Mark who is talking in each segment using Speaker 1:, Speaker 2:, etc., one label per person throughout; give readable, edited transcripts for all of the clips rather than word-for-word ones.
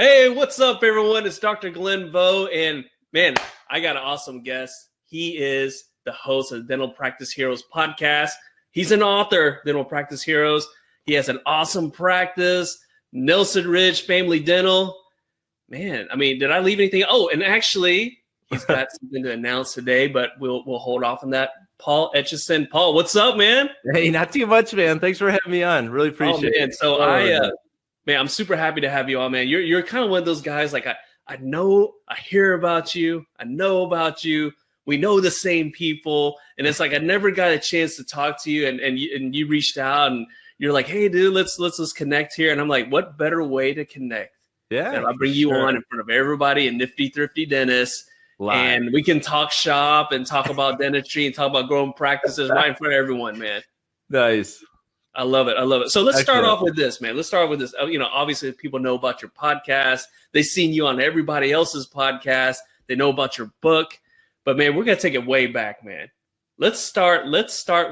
Speaker 1: Hey, what's up, everyone? It's Dr. Glenn Vo, and man, I got an awesome guest. He is the host of the Dental Practice Heroes podcast. He's an author, Dental Practice Heroes. He has an awesome practice, Nelson Ridge Family Dental. Man, I mean, did I leave anything? Oh, and actually, he's got something to announce today, but we'll hold off on that. Paul Etchison. Paul, what's up, man?
Speaker 2: Hey, not too much, man. Thanks for having me on. Really appreciate it.
Speaker 1: So man, I'm super happy to have you on, man. You're kind of one of those guys, like I hear about you. I know about you. We know the same people. And it's like I never got a chance to talk to you, and you reached out and you're like, hey, dude, let's connect here. And I'm like, what better way to connect?
Speaker 2: Yeah.
Speaker 1: And I'll bring you on in front of everybody in Nifty, Thrifty Dentist. And we can talk shop and talk about dentistry and talk about growing practices right in front of everyone, man.
Speaker 2: Nice.
Speaker 1: I love it. So let's start off with this, man. Let's start with this. You know, obviously people know about your podcast. They've seen you on everybody else's podcast. They know about your book. But man, we're going to take it way back, man. Let's start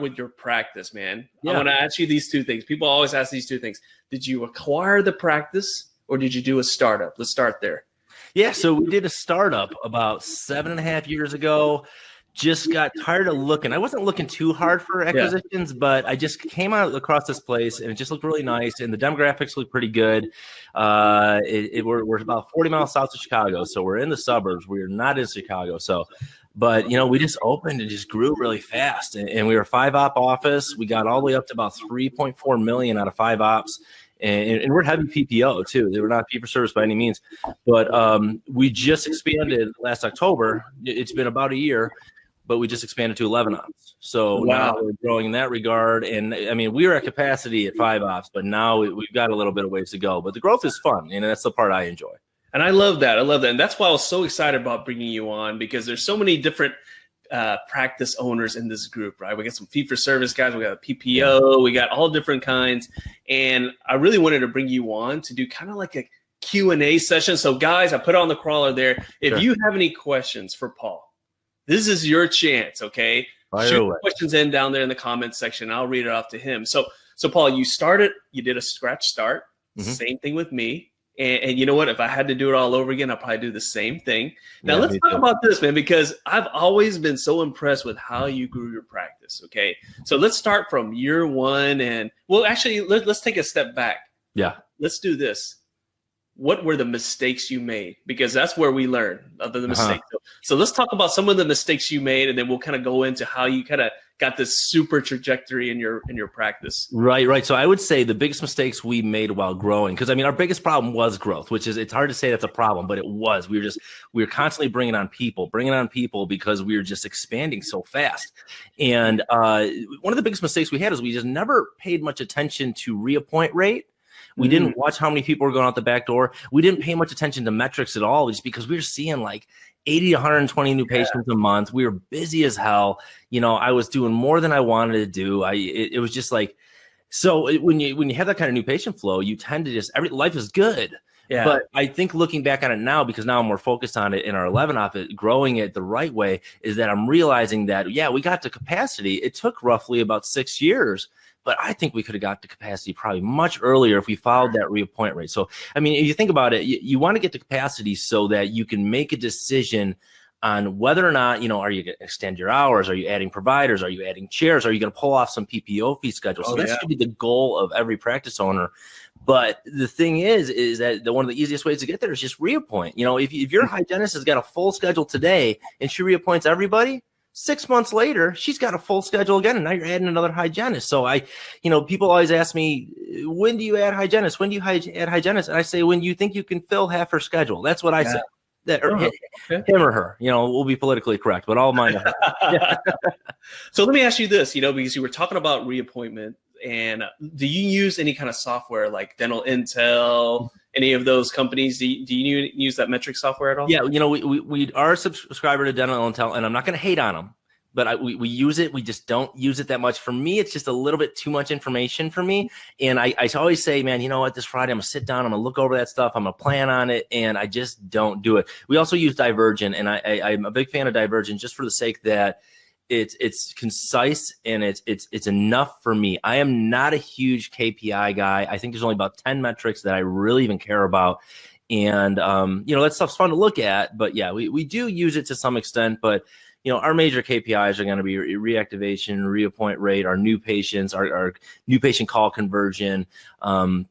Speaker 1: with your practice, man. Yeah. I want to ask you these two things. People always ask these two things. Did you acquire the practice or did you do a startup? Let's start there.
Speaker 2: Yeah, so we did a startup about 7.5 years ago. Just got tired of looking. I wasn't looking too hard for acquisitions, but I just came out across this place and it just looked really nice. And the demographics look pretty good. We're about 40 miles south of Chicago. So we're in the suburbs. We're not in Chicago. But we just opened and just grew really fast. And we were a 5-op office. We got all the way up to about 3.4 million out of 5 ops. And we're heavy PPO too. They were not fee for service by any means, but we just expanded last October. It's been about a year, but we just expanded to 11 ops. So now we're growing in that regard. And I mean, we were at capacity at 5 ops, but now we've got a little bit of ways to go. But the growth is fun, and that's the part I enjoy.
Speaker 1: And I love that. And that's why I was so excited about bringing you on, because there's so many different practice owners in this group, right? We got some fee-for-service guys, we got a PPO, we got all different kinds. And I really wanted to bring you on to do kind of like a Q&A session. So guys, I put on the crawler there. If you have any questions for Paul, this is your chance, okay? Shoot questions in down there in the comments section. I'll read it off to him. So Paul, you did a scratch start. Same thing with me. And you know what? If I had to do it all over again, I'd probably do the same thing. Now, let's talk about this, man, because I've always been so impressed with how you grew your practice, okay? So let's start from year one. And, well, actually, let's take a step back.
Speaker 2: Yeah.
Speaker 1: Let's do this. What were the mistakes you made? Because that's where we learn the mistakes. So let's talk about some of the mistakes you made, and then we'll kind of go into how you kind of got this super trajectory in your practice.
Speaker 2: Right. So I would say the biggest mistakes we made while growing, because I mean, our biggest problem was growth, which is, it's hard to say that's a problem, but it was. We were constantly bringing on people because we were just expanding so fast. And one of the biggest mistakes we had is we just never paid much attention to reappoint rate. We didn't watch how many people were going out the back door. We didn't pay much attention to metrics at all, just because we were seeing like 80 to 120 new patients a month. We were busy as hell. I was doing more than I wanted to do. It was just like, so when you have that kind of new patient flow, you tend to just, life is good. Yeah. But I think looking back on it now, because now I'm more focused on it in our 11 op, growing it the right way, is that I'm realizing that, we got to capacity. It took roughly about 6 years. But I think we could have got to capacity probably much earlier if we followed that reappoint rate. So, I mean, if you think about it, you want to get to capacity so that you can make a decision on whether or not, are you going to extend your hours? Are you adding providers? Are you adding chairs? Are you going to pull off some PPO fee schedule? So that should be the goal of every practice owner. But the thing is that one of the easiest ways to get there is just reappoint. If your hygienist has got a full schedule today and she reappoints everybody, 6 months later, she's got a full schedule again, and now you're adding another hygienist. So people always ask me, when do you add hygienists? When do you add hygienists? And I say, when you think you can fill half her schedule. That's what I say. Him or her, we'll be politically correct, but all mine.
Speaker 1: So let me ask you this, because you were talking about reappointment, and do you use any kind of software like Dental Intel, any of those companies? Do you use that metric software at all?
Speaker 2: Yeah, we are a subscriber to Dental Intel, and I'm not going to hate on them, but we use it. We just don't use it that much. For me, it's just a little bit too much information for me. And I always say, man, you know what? This Friday, I'm going to sit down. I'm going to look over that stuff. I'm going to plan on it. And I just don't do it. We also use Divergent. And I'm a big fan of Divergent just for the sake that it's concise and it's enough for me. I am not a huge KPI guy. I think there's only about 10 metrics that I really even care about. And, that stuff's fun to look at, but yeah, we do use it to some extent, but our major KPIs are going to be reactivation, reappoint rate, our new patients, our new patient call conversion,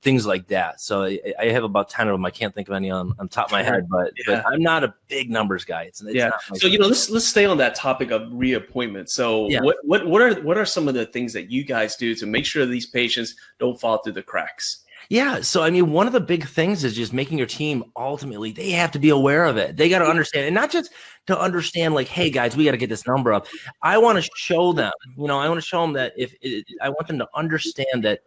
Speaker 2: things like that. So I have about 10 of them. I can't think of any on top of my head, but I'm not a big numbers guy. It's not
Speaker 1: so let's stay on that topic of reappointment. So what are some of the things that you guys do to make sure these patients don't fall through the cracks?
Speaker 2: Yeah. So, one of the big things is just making your team, ultimately, they have to be aware of it. They got to understand, and not just to understand like, hey guys, we got to get this number up. I want to show them, I want to show them that I want them to understand that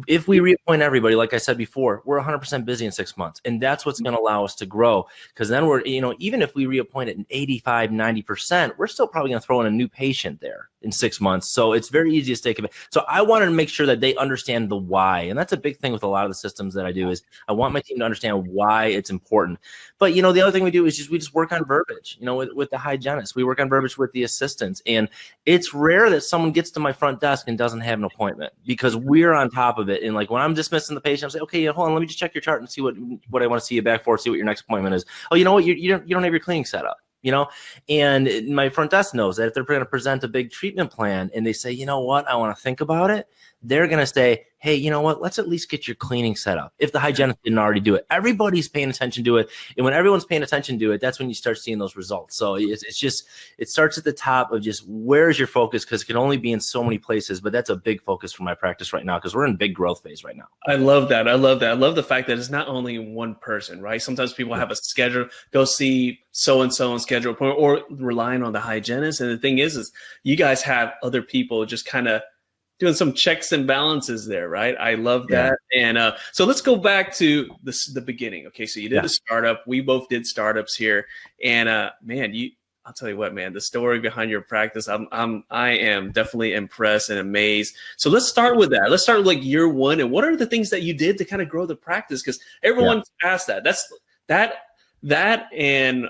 Speaker 2: if we reappoint everybody, like I said before, we're 100% busy in 6 months. And that's what's going to allow us to grow. Because then we're, even if we reappoint it in 85, 90%, we're still probably going to throw in a new patient there in 6 months. So it's very easy to stay committed. So I wanted to make sure that they understand the why. And that's a big thing with a lot of the systems that I do is I want my team to understand why it's important. But, the other thing we do is we just work on verbiage, with the hygienist. We work on verbiage with the assistants. And it's rare that someone gets to my front desk and doesn't have an appointment because we're on top of it. And like when I'm dismissing the patient, I'm saying, okay, hold on, let me just check your chart and see what I want to see you back for, see what your next appointment is. Oh, you know what? You don't have your cleaning set up. And my front desk knows that if they're going to present a big treatment plan and they say, you know what, I want to think about it, they're going to say, hey, you know what, let's at least get your cleaning set up. If the hygienist didn't already do it, everybody's paying attention to it. And when everyone's paying attention to it, that's when you start seeing those results. So it starts at the top of just where's your focus, because it can only be in so many places. But that's a big focus for my practice right now because we're in big growth phase right now.
Speaker 1: I love that. I love the fact that it's not only one person, right? Sometimes people have a schedule, go see so-and-so and schedule appointment or relying on the hygienist. And the thing is you guys have other people just kind of doing some checks and balances there, right? I love that. And so let's go back to the beginning. Okay, so you did a startup. We both did startups here, and man, I'll tell you what, man, the story behind your practice, I am definitely impressed and amazed. So let's start with that. Let's start with like year one, and what are the things that you did to kind of grow the practice? Because everyone's asked that. That and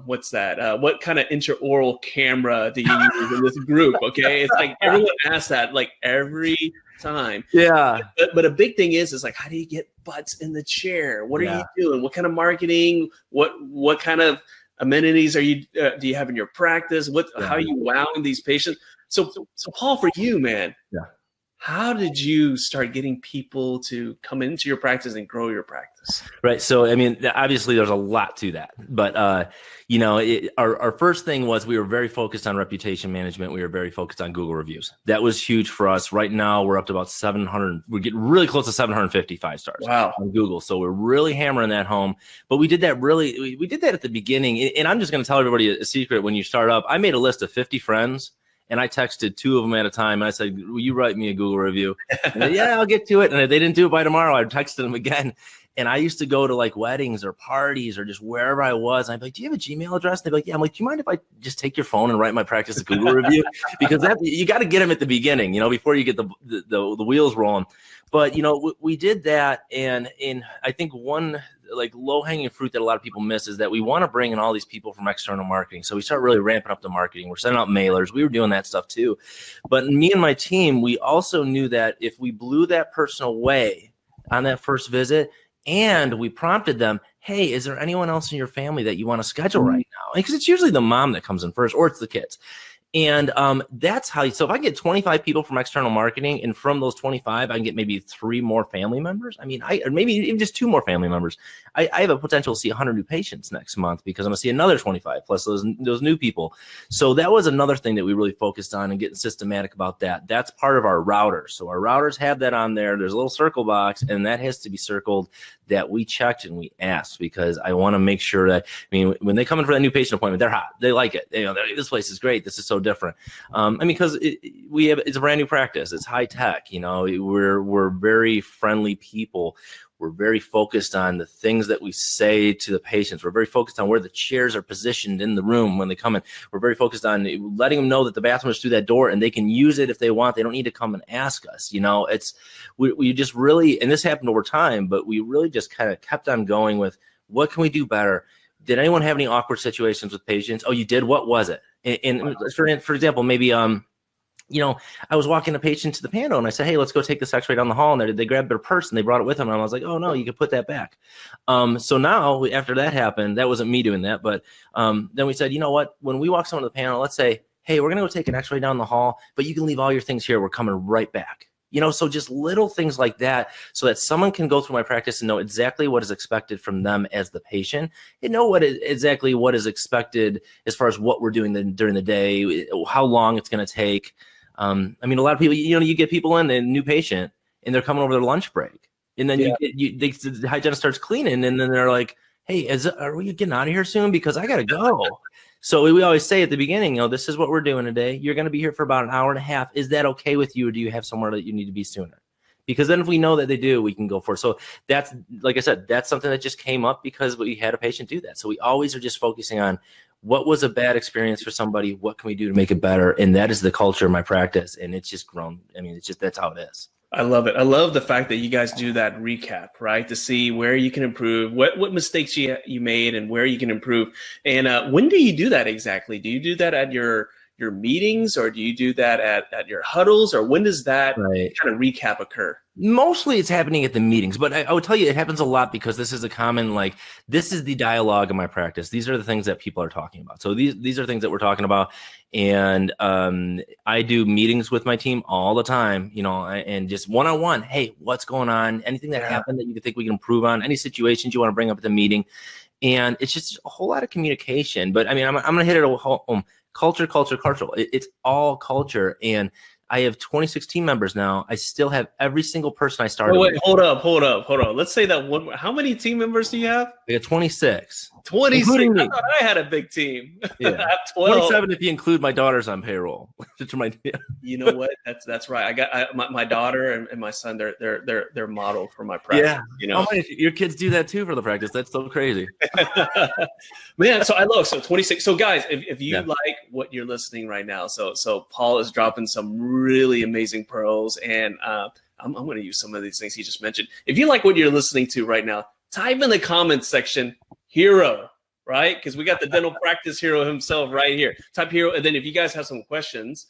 Speaker 1: what's that? What kind of intraoral camera do you use in this group? Okay, it's like everyone asks that like every time.
Speaker 2: Yeah.
Speaker 1: But a big thing is like, how do you get butts in the chair? What are you doing? What kind of marketing? What kind of amenities do you have in your practice? How are you wowing these patients? So Paul, for you, man. Yeah. How did you start getting people to come into your practice and grow your practice?
Speaker 2: Right. So, obviously there's a lot to that, but, our first thing was we were very focused on reputation management. We were very focused on Google reviews. That was huge for us. Right now we're up to about 700. We're getting really close to 750 5-stars on Google. So we're really hammering that home, but we did that we did that at the beginning. And I'm just going to tell everybody a secret. When you start up, I made a list of 50 friends. And I texted 2 of them at a time. And I said, will you write me a Google review? And they, yeah, I'll get to it. And if they didn't do it by tomorrow, I texted them again. And I used to go to like weddings or parties or just wherever I was. And I'd be like, do you have a Gmail address? And they'd be like, yeah. I'm like, do you mind if I just take your phone and write my practice a Google review? Because you got to get them at the beginning, before you get the wheels rolling. But, we did that. And I think one like low-hanging fruit that a lot of people miss is that we want to bring in all these people from external marketing. So we start really ramping up the marketing. We're sending out mailers. We were doing that stuff too. But me and my team, we also knew that if we blew that person away on that first visit and we prompted them, hey, is there anyone else in your family that you want to schedule right now? Because it's usually the mom that comes in first or it's the kids. And that's how. So if I get 25 people from external marketing, and from those 25, I can get maybe 3 more family members. Or maybe even just 2 more family members. I have a potential to see 100 new patients next month because I'm going to see another 25 plus those new people. So that was another thing that we really focused on and getting systematic about that. That's part of our routers. So our routers have that on there. There's a little circle box, and that has to be circled that we checked and we asked, because I want to make sure that, when they come in for that new patient appointment, they're hot. They like it. This place is great. This is so different. Because it's a brand new practice. It's high tech. We're very friendly people. We're very focused on the things that we say to the patients. We're very focused on where the chairs are positioned in the room when they come in. We're very focused on letting them know that the bathroom is through that door and they can use it if they want. They don't need to come and ask us. We just really, and this happened over time, but we really just kind of kept on going with what can we do better? Did anyone have any awkward situations with patients? Oh, you did? What was it? And for example, maybe I was walking a patient to the panel and I said, hey, let's go take this x-ray down the hall. And they grabbed their purse and they brought it with them. And I was like, oh no, you can put that back. So now after that happened, that wasn't me doing that. But then we said, you know what, when we walk someone to the panel, let's say, hey, we're going to go take an x-ray down the hall, but you can leave all your things here. We're coming right back. So just little things like that so that someone can go through my practice and know exactly what is expected from them as the patient and know exactly what is expected as far as what we're doing during the day, how long it's going to take. A lot of people, you get people in, the new patient, and they're coming over their lunch break. And then the hygienist starts cleaning, and then they're like, hey, are we getting out of here soon? Because I got to go. So we always say at the beginning, this is what we're doing today. You're going to be here for about an hour and a half. Is that okay with you, or do you have somewhere that you need to be sooner? Because then if we know that they do, we can go for it. So that's, like I said, that's something that just came up because we had a patient do that. So we always are just focusing on what was a bad experience for somebody? What can we do to make it better? And that is the culture of my practice. And it's just grown. That's how it is.
Speaker 1: I love it. I love the fact that you guys do that recap, right? To see where you can improve, what mistakes you made and where you can improve. And when do you do that exactly? Do you do that at your meetings, or do you do that at your huddles, or when does that kind of recap occur?
Speaker 2: Mostly it's happening at the meetings, but I would tell you it happens a lot because this is a common, this is the dialogue of my practice. These are the things that people are talking about. So these are things that we're talking about. And I do meetings with my team all the time, and just one-on-one. Hey, what's going on? Anything that happened that you think we can improve on? Any situations you want to bring up at the meeting? And it's just a whole lot of communication. But I'm going to hit it a whole culture. It's all culture. And I have 26 team members now. I still have every single person I started with.
Speaker 1: Hold up. Let's say that one. How many team members do you have?
Speaker 2: I got 26.
Speaker 1: 26. I thought I had a big team.
Speaker 2: Yeah. I have 27 if you include my daughters on payroll.
Speaker 1: You know what? That's right. I got my daughter and my son. They're model for my practice.
Speaker 2: Yeah. Your kids do that too for the practice. That's so crazy.
Speaker 1: Man, so 26. So guys, if you like what you're listening right now, so Paul is dropping some really amazing pearls, and I'm going to use some of these things he just mentioned. If you like what you're listening to right now, type in the comments section hero, right? Because we got the dental practice hero himself right here. Type hero, and then if you guys have some questions,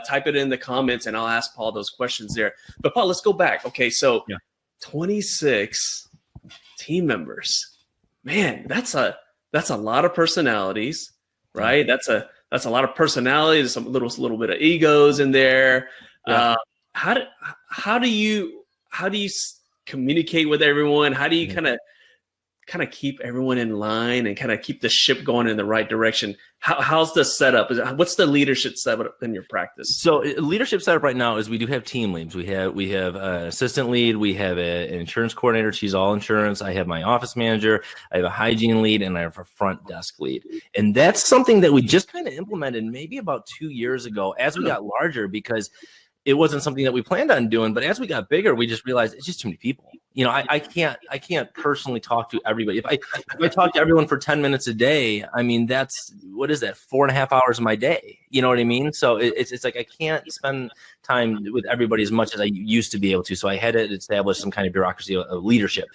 Speaker 1: type it in the comments, and I'll ask Paul those questions there. But Paul, let's go back. Okay, so 26 team members. Man, that's a lot of personalities, right? That's a lot of personality. There's some little bit of egos in there. Yeah. How do you communicate with everyone? How do you kind of keep everyone in line and kind of keep the ship going in the right direction? How's the setup? What's the leadership setup in your practice?
Speaker 2: So leadership setup right now is we do have team leads. We have an assistant lead. We have an insurance coordinator. She's all insurance. I have my office manager. I have a hygiene lead, and I have a front desk lead. And that's something that we just kind of implemented maybe about 2 years ago as we got larger, because it wasn't something that we planned on doing. But as we got bigger, we just realized it's just too many people. I can't personally talk to everybody. If I talk to everyone for 10 minutes a day, that's, what is that, 4.5 hours of my day? You know what I mean? So it's like I can't spend time with everybody as much as I used to be able to. So I had to establish some kind of bureaucracy of leadership.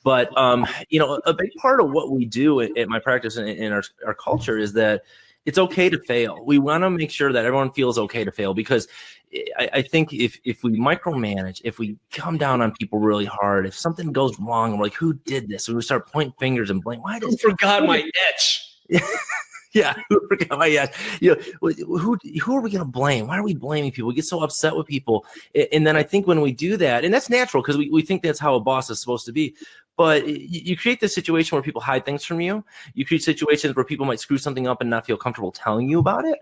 Speaker 2: But a big part of what we do at my practice and in our culture is that it's okay to fail. We want to make sure that everyone feels okay to fail, because I think if we micromanage, if we come down on people really hard, if something goes wrong, we're like, who did this? And we start pointing fingers and blame.
Speaker 1: Who forgot my etch?
Speaker 2: Yeah, who forgot my etch? Who are we going to blame? Why are we blaming people? We get so upset with people. And then I think when we do that, and that's natural because we think that's how a boss is supposed to be. But you create this situation where people hide things from you. You create situations where people might screw something up and not feel comfortable telling you about it.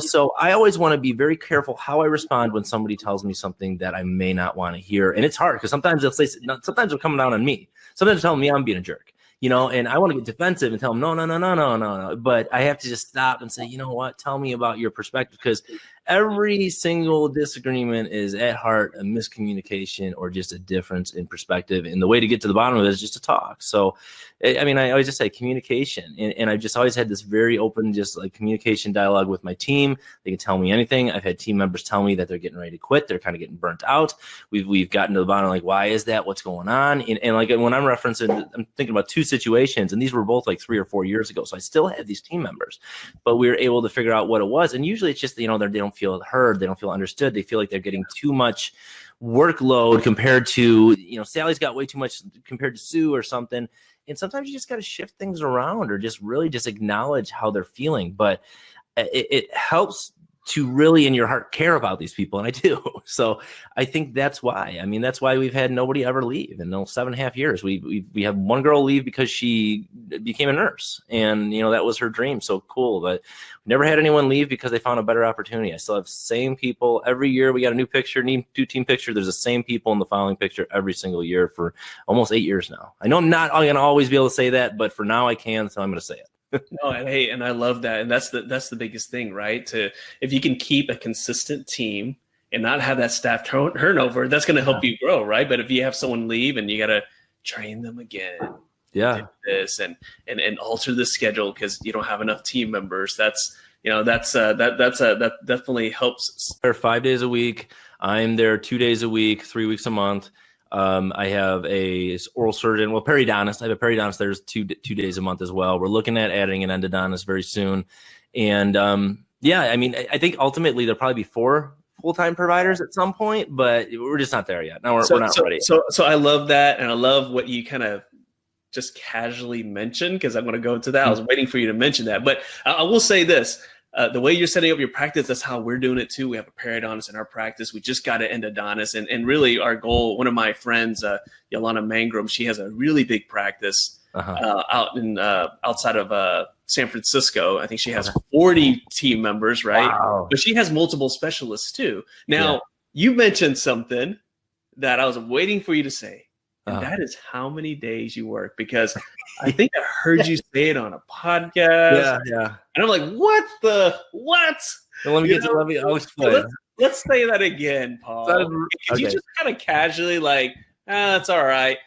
Speaker 2: So I always want to be very careful how I respond when somebody tells me something that I may not want to hear. And it's hard because sometimes they're coming down on me. Sometimes they're telling me I'm being a jerk. And I want to get defensive and tell them, no. But I have to just stop and say, you know what? Tell me about your perspective, because every single disagreement is at heart a miscommunication or just a difference in perspective. And the way to get to the bottom of it is just to talk. So, I always just say communication. And I've just always had this very open, just like communication dialogue with my team. They can tell me anything. I've had team members tell me that they're getting ready to quit. They're kind of getting burnt out. We've gotten to the bottom, like, why is that? What's going on? And like when I'm referencing, I'm thinking about 2 situations, and these were both like 3 or 4 years ago. So I still had these team members, but we were able to figure out what it was. And usually it's just, they don't feel heard. They don't feel understood. They feel like they're getting too much workload compared to, Sally's got way too much compared to Sue or something. And sometimes you just got to shift things around or just really just acknowledge how they're feeling. But it helps to really in your heart care about these people. And I do. So I think that's why. I mean, that's why we've had nobody ever leave in those 7.5 years. We have one girl leave because she became a nurse and, that was her dream. So cool. But never had anyone leave because they found a better opportunity. I still have same people every year. We got a new picture, new team picture. There's the same people in the following picture every single year for almost 8 years now. I know I'm not going to always be able to say that, but for now I can. So I'm going to say it.
Speaker 1: No, and I love that, and that's the biggest thing, right? If you can keep a consistent team and not have that staff turnover, that's going to help you grow, right? But if you have someone leave and you got to train them again, do this and alter the schedule because you don't have enough team members, that definitely helps.
Speaker 2: They're 5 days a week. I'm there 2 days a week, 3 weeks a month. I have a oral surgeon, periodontist. I have a periodontist there's two days a month as well. We're looking at adding an endodontist very soon. And I think ultimately there'll probably be 4 full-time providers at some point, but we're just not there yet. No, we're not ready.
Speaker 1: So I love that. And I love what you kind of just casually mentioned, because I'm going to go into that. I was waiting for you to mention that, but I will say this. The way you're setting up your practice, that's how we're doing it too. We have a periodontist in our practice. We just got an endodontist. And really our goal, one of my friends, Yolanda Mangrum, she has a really big practice outside of San Francisco. I think she has 40 team members, right?
Speaker 2: Wow.
Speaker 1: But she has multiple specialists too. Now, you mentioned something that I was waiting for you to say. And that is how many days you work, because I think I heard you say it on a podcast.
Speaker 2: Yeah.
Speaker 1: And I'm like, what?
Speaker 2: Well, I'll explain.
Speaker 1: So let's say that again, Paul. Could you just kind of casually that's all right.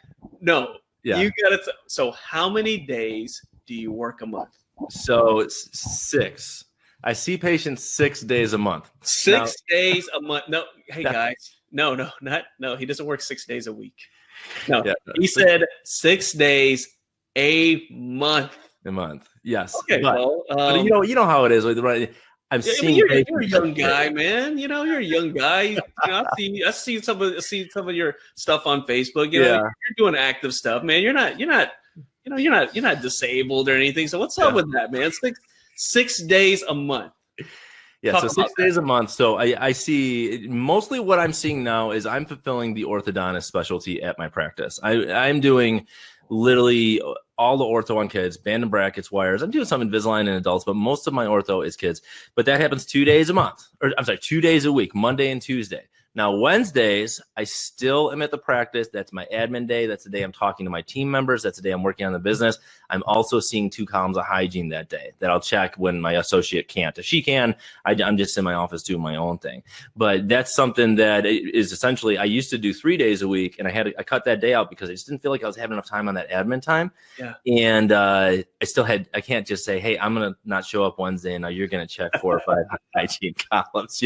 Speaker 1: No, you got it. So how many days do you work a month?
Speaker 2: So it's 6. I see patients 6 days a month.
Speaker 1: 6 days a month. No, hey guys. No, he doesn't work 6 days a week. No, he said 6 days a month.
Speaker 2: A month, yes.
Speaker 1: Okay,
Speaker 2: but you know how it is, right? I'm seeing.
Speaker 1: You're a young guy, man. You're a young guy. I see some of your stuff on Facebook. You're doing active stuff, man. You're not disabled or anything. So what's up with that, man? 6 days a month.
Speaker 2: Yeah, so 6 days a month. So I see mostly what I'm seeing now is I'm fulfilling the orthodontist specialty at my practice. I'm doing literally all the ortho on kids, band and brackets, wires. I'm doing some Invisalign in adults, but most of my ortho is kids. But that happens 2 days a month, 2 days a week, Monday and Tuesday. Now, Wednesdays, I still am at the practice. That's my admin day. That's the day I'm talking to my team members. That's the day I'm working on the business. I'm also seeing 2 columns of hygiene that day that I'll check when my associate can't. If she can, I'm just in my office doing my own thing. But that's something that is essentially, I used to do 3 days a week, and I cut that day out because I just didn't feel like I was having enough time on that admin time. Yeah. And I can't just say, hey, I'm going to not show up Wednesday, and now you're going to check 4 or 5 hygiene columns,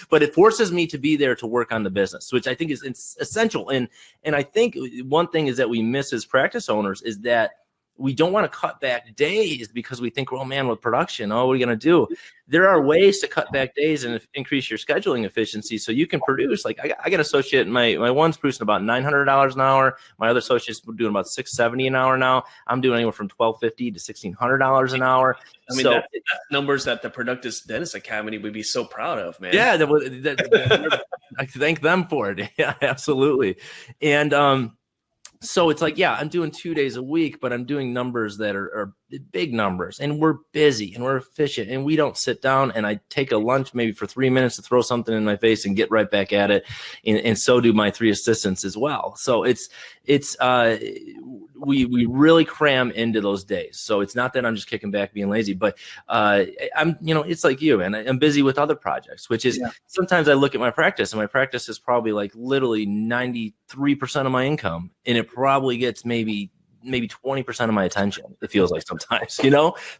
Speaker 2: But it forces me to be there to work on the business, which I think is essential. And I think one thing is that we miss as practice owners is that we don't want to cut back days because we think, well, man, with production, what are we going to do? There are ways to cut back days and increase your scheduling efficiency so you can produce. Like I got an associate, my one's producing about $900 an hour. My other associate's doing about $670 an hour now. I'm doing anywhere from $1,250 to $1,600 an hour.
Speaker 1: I mean, that's numbers that the Productive Dentist Academy would be so proud of, man.
Speaker 2: Yeah, I thank them for it. Yeah, absolutely. And so it's like, I'm doing 2 days a week, but I'm doing numbers that are big numbers, and we're busy and we're efficient, and we don't sit down, and I take a lunch maybe for 3 minutes to throw something in my face and get right back at it. And so do my 3 assistants as well. So we really cram into those days. So it's not that I'm just kicking back being lazy, but I'm, it's like you, man, I'm busy with other projects, which is sometimes I look at my practice, and my practice is probably like literally 93% of my income. And it probably gets maybe 20% of my attention. It feels like sometimes,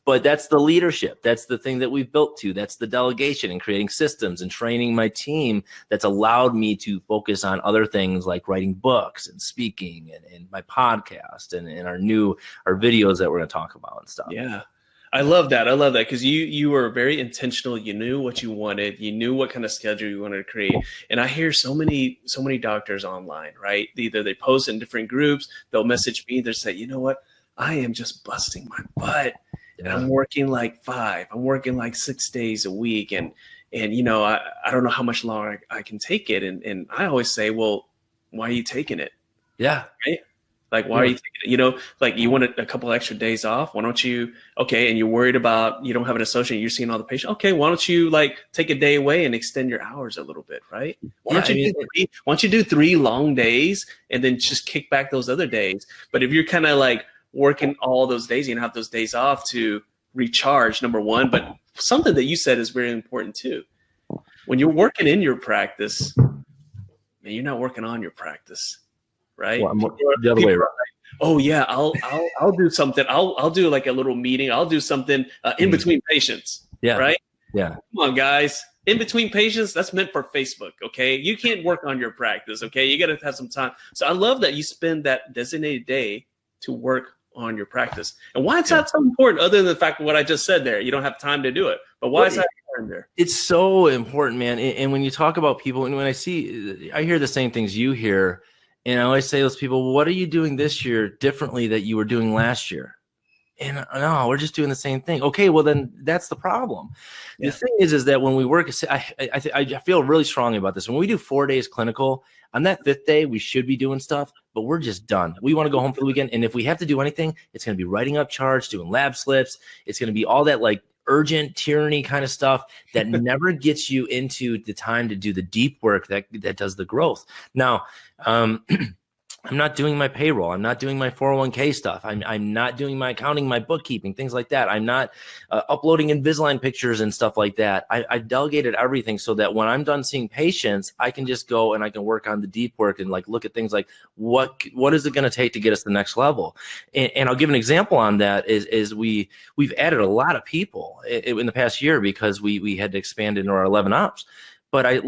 Speaker 2: but that's the leadership. That's the thing that we've built to. That's the delegation and creating systems and training my team. That's allowed me to focus on other things like writing books and speaking and my podcast and our videos that we're going to talk about and stuff.
Speaker 1: Yeah. I love that. I love that because you were very intentional. You knew what you wanted. You knew what kind of schedule you wanted to create. And I hear so many doctors online, right? Either they post in different groups, they'll message me, they say, you know what? I am just busting my butt. And I'm working like 5. I'm working like 6 days a week. And you know, I don't know how much longer I can take it. And I always say, well, why are you taking it?
Speaker 2: Yeah.
Speaker 1: Right? Like, why are you taking it? You know, like you want a couple extra days off. Why don't you, okay, and you're worried about you don't have an associate, you're seeing all the patients. Okay, why don't you like take a day away and extend your hours a little bit, right? Why don't you do 3 long days and then just kick back those other days? But if you're kind of like working all those days, you have those days off to recharge, number one. But something that you said is very important too. When you're working in your practice, man, you're not working on your practice. Right.
Speaker 2: Well, the other way around.
Speaker 1: Like, oh yeah, I'll do something. I'll do like a little meeting. I'll do something in between patients.
Speaker 2: Yeah.
Speaker 1: Right.
Speaker 2: Yeah.
Speaker 1: Come on, guys. In between patients, that's meant for Facebook. Okay. You can't work on your practice. Okay. You got to have some time. So I love that you spend that designated day to work on your practice. And why is that so important other than the fact of what I just said there? You don't have time to do it. But why is that important there?
Speaker 2: It's so important, man. And when you talk about people, and when I hear the same things you hear. And I always say to those people, what are you doing this year differently that you were doing last year? And no, we're just doing the same thing. Okay, well then that's the problem. The thing is that when we work, I feel really strongly about this. When we do 4 days clinical, on that 5th day, we should be doing stuff, but we're just done. We want to go home for the weekend. And if we have to do anything, it's going to be writing up charts, doing lab slips. It's going to be all that like urgent tyranny kind of stuff that never gets you into the time to do the deep work that does the growth. Now, I'm not doing my payroll. I'm not doing my 401k stuff. I'm not doing my accounting, my bookkeeping, things like that. I'm not uploading Invisalign pictures and stuff like that. I've delegated everything so that when I'm done seeing patients, I can just go and I can work on the deep work and like look at things like what is it going to take to get us to the next level. And I'll give an example on that is we've added a lot of people in the past year because we had to expand into our 11 ops. But I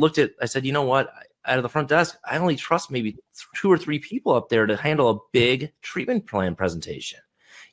Speaker 2: said, you know what? Out of the front desk, I only trust maybe 2 or 3 people up there to handle a big treatment plan presentation,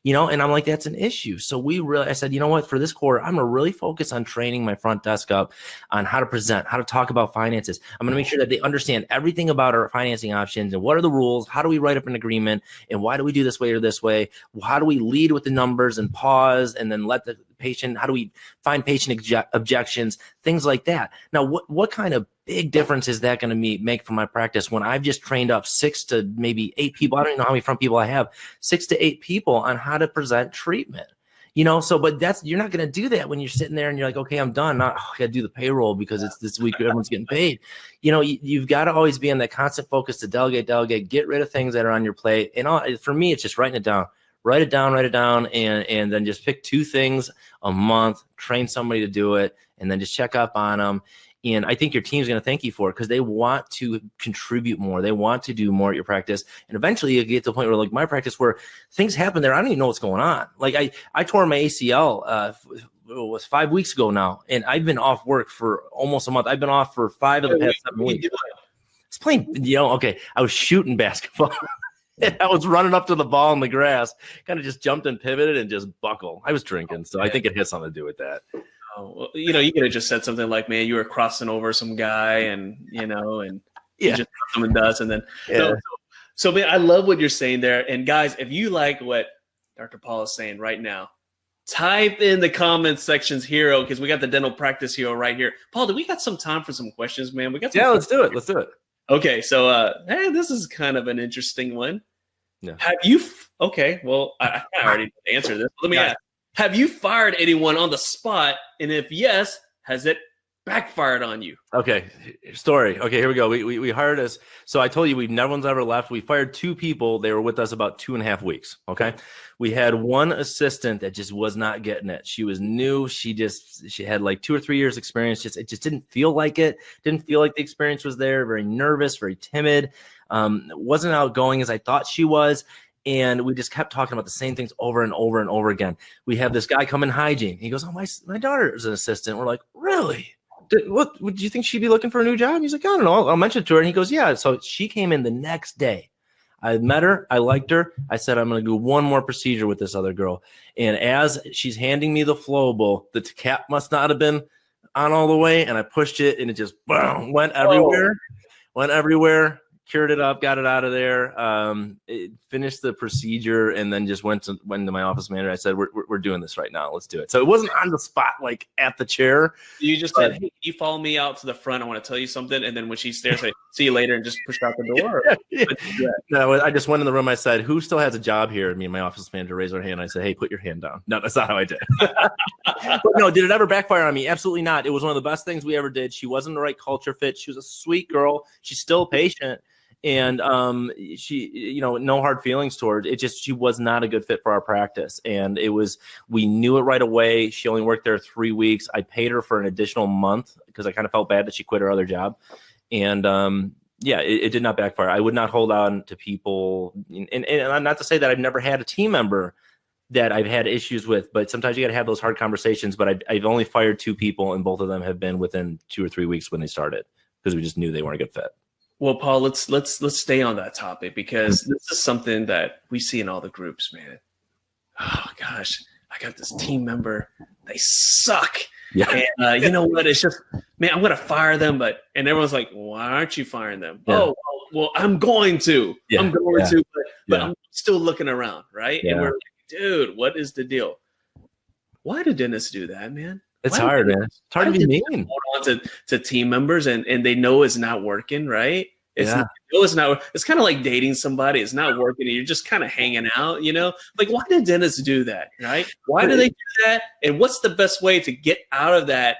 Speaker 2: you know? And I'm like, that's an issue. So I said, you know what, for this quarter, I'm going to really focus on training my front desk up on how to present, how to talk about finances. I'm going to make sure that they understand everything about our financing options and what are the rules, how do we write up an agreement, and why do we do this way or this way? How do we lead with the numbers and pause and then let the patient, how do we find patient objections, things like that. Now, what kind of big difference is that going to make for my practice when I've just trained up 6 to maybe 8 people? I don't even know how many front people I have, 6 to 8 people on how to present treatment, you know? So, but you're not going to do that when you're sitting there and you're like, okay, I'm done. I got to do the payroll because it's this week, everyone's getting paid. You know, you've got to always be on that constant focus to delegate, get rid of things that are on your plate. And for me, it's just writing it down. Write it down, and then just pick 2 things a month, train somebody to do it, and then just check up on them. And I think your team's going to thank you for it because they want to contribute more. They want to do more at your practice. And eventually you get to the point where, like my practice, where things happen there, I don't even know what's going on. Like I tore my ACL, it was 5 weeks ago now, and I've been off work for almost a month. I've been off for 5 of the past 7 weeks. It's playing, okay, I was shooting basketball. I was running up to the ball in the grass, kind of just jumped and pivoted and just buckled. I was drinking, so I think it has something to do with that.
Speaker 1: Oh, well, you could have just said something like, man, you were crossing over some guy and you just someone does. And then, so man, I love what you're saying there. And guys, if you like what Dr. Paul is saying right now, type in the comments sections hero, because we got the dental practice hero right here. Paul, do we got some time for some questions, man? Let's
Speaker 2: do it. Let's do it.
Speaker 1: Okay, so hey, this is kind of an interesting one.
Speaker 2: Yeah.
Speaker 1: Okay, well, I already answered this. Let me ask. Have you fired anyone on the spot? And if yes, has it backfired on you?
Speaker 2: Okay, story. Okay, here we go. We hired us. So I told you no one's ever left. We fired 2 people. They were with us about 2.5 weeks. Okay. We had one assistant that just was not getting it. She was new. She had like 2 or 3 years experience. It just didn't feel like it. Didn't feel like the experience was there. Very nervous, very timid. Wasn't outgoing as I thought she was. And we just kept talking about the same things over and over and over again. We have this guy come in hygiene. He goes, oh, my daughter is an assistant. We're like, really? What would you think she'd be looking for a new job? He's like, I don't know. I'll mention it to her. And he goes, yeah. So she came in the next day. I met her. I liked her. I said, I'm going to do one more procedure with this other girl. And as she's handing me the flowable, the cap must not have been on all the way. And I pushed it and it just boom, went everywhere, cured it up, got it out of there, finished the procedure, and then just went to my office manager. I said, we're doing this right now. Let's do it. So it wasn't on the spot, like at the chair.
Speaker 1: You just said, hey, can you follow me out to the front? I want to tell you something. And then when she's there, say, see you later, and just pushed out the door.
Speaker 2: No, I just went in the room. I said, who still has a job here? Me and my office manager raised our hand. I said, hey, put your hand down. No, that's not how I did it. But no, did it ever backfire on me? Absolutely not. It was one of the best things we ever did. She wasn't the right culture fit. She was a sweet girl. She's still patient. And she, no hard feelings towards it. She was not a good fit for our practice. And we knew it right away. She only worked there 3 weeks. I paid her for an additional month because I kind of felt bad that she quit her other job. And it did not backfire. I would not hold on to people. And not to say that I've never had a team member that I've had issues with, but sometimes you got to have those hard conversations. But I've only fired 2 people, and both of them have been within 2 or 3 weeks when they started because we just knew they weren't a good fit.
Speaker 1: Well, Paul, let's stay on that topic because this is something that we see in all the groups, man. Oh gosh, I got this team member. They suck. Yeah. And you know what? It's just, man, I'm gonna fire them, and everyone's like, why aren't you firing them? Yeah. Oh, well, I'm going to. Yeah. I'm going to, but I'm still looking around, right? Yeah. And we're like, dude, what is the deal? Why do dentists do that, man?
Speaker 2: It's hard, man. It's hard to be mean.
Speaker 1: Hold on to team members and they know it's not working, right? It's not. It's kind of like dating somebody. It's not working, and you're just kind of hanging out, Like, why do dentists do that, right? Why do they do that? And what's the best way to get out of that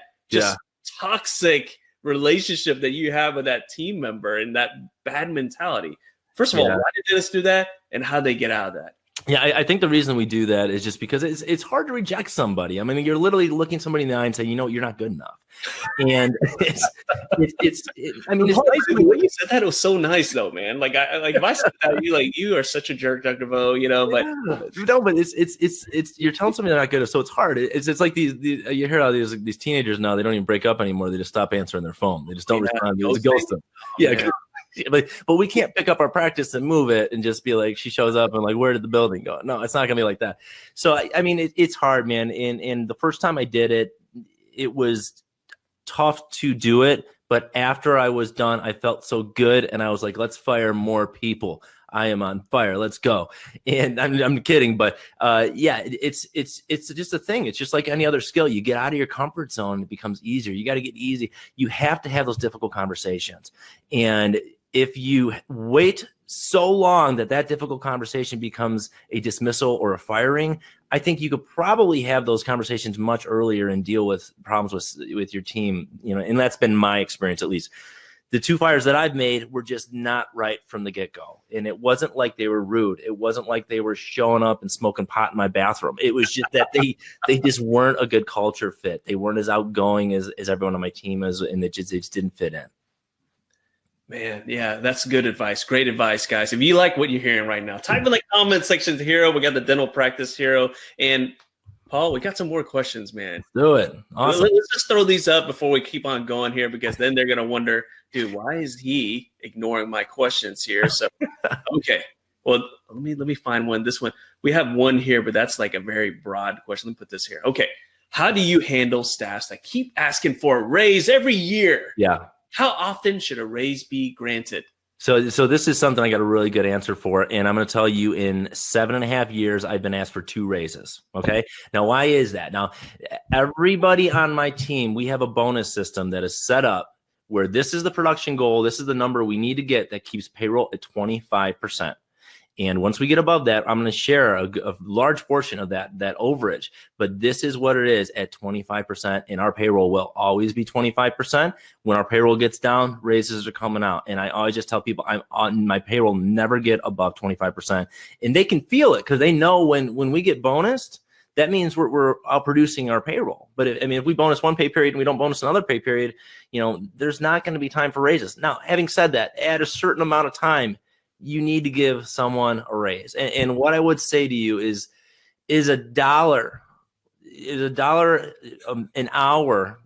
Speaker 1: toxic relationship that you have with that team member and that bad mentality? First of all, why do dentists do that, and how do they get out of that?
Speaker 2: Yeah, I think the reason we do that is just because it's hard to reject somebody. I mean, you're literally looking somebody in the eye and saying, you're not good enough. And it's
Speaker 1: I mean, it's nice. When you said that, it was so nice though, man. Like if I said that, you are such a jerk, Dr. Vo, but
Speaker 2: no, but it's you're telling somebody they're not good enough. So it's hard. It's like these you hear how these teenagers now, they don't even break up anymore. They just stop answering their phone. They just don't respond. They just ghost them. Yeah. But we can't pick up our practice and move it and just be like, she shows up and like, where did the building go? No, it's not gonna be like that. So I mean, it's hard, man. And the first time I did it, it was tough to do it. But after I was done, I felt so good, and I was like, let's fire more people. I am on fire. Let's go. And I'm kidding, but it's just a thing. It's just like any other skill. You get out of your comfort zone, it becomes easier. You got to get easy. You have to have those difficult conversations. And if you wait so long that difficult conversation becomes a dismissal or a firing, I think you could probably have those conversations much earlier and deal with problems with your team, and that's been my experience, at least. The 2 fires that I've made were just not right from the get-go. And it wasn't like they were rude. It wasn't like they were showing up and smoking pot in my bathroom. It was just that they just weren't a good culture fit. They weren't as outgoing as everyone on my team is, and they just didn't fit in.
Speaker 1: Man, yeah, that's good advice. Great advice, guys. If you like what you're hearing right now, type in the comment section, Hero. We got the dental practice hero. And Paul, we got some more questions, man.
Speaker 2: Do it. Awesome.
Speaker 1: Let's just throw these up before we keep on going here, because then they're going to wonder, dude, why is he ignoring my questions here? So, okay. Well, let me find one. This one, we have one here, but that's like a very broad question. Let me put this here. Okay. How do you handle staffs that keep asking for a raise every year?
Speaker 2: Yeah.
Speaker 1: How often should a raise be granted?
Speaker 2: So this is something I got a really good answer for, and I'm going to tell you, in 7.5 years, I've been asked for 2 raises. Okay. Now, why is that? Now, everybody on my team, we have a bonus system that is set up where this is the production goal. This is the number we need to get that keeps payroll at 25%. And once we get above that, I'm going to share a large portion of that overage. But this is what it is at 25%. And our payroll will always be 25%. When our payroll gets down, raises are coming out. And I always just tell people, I'm on my payroll, never get above 25%. And they can feel it because they know when we get bonused, that means we're outproducing our payroll. But if we bonus one pay period and we don't bonus another pay period, there's not going to be time for raises. Now, having said that, at a certain amount of time, you need to give someone a raise. And what I would say to you is $1 is $1 an hour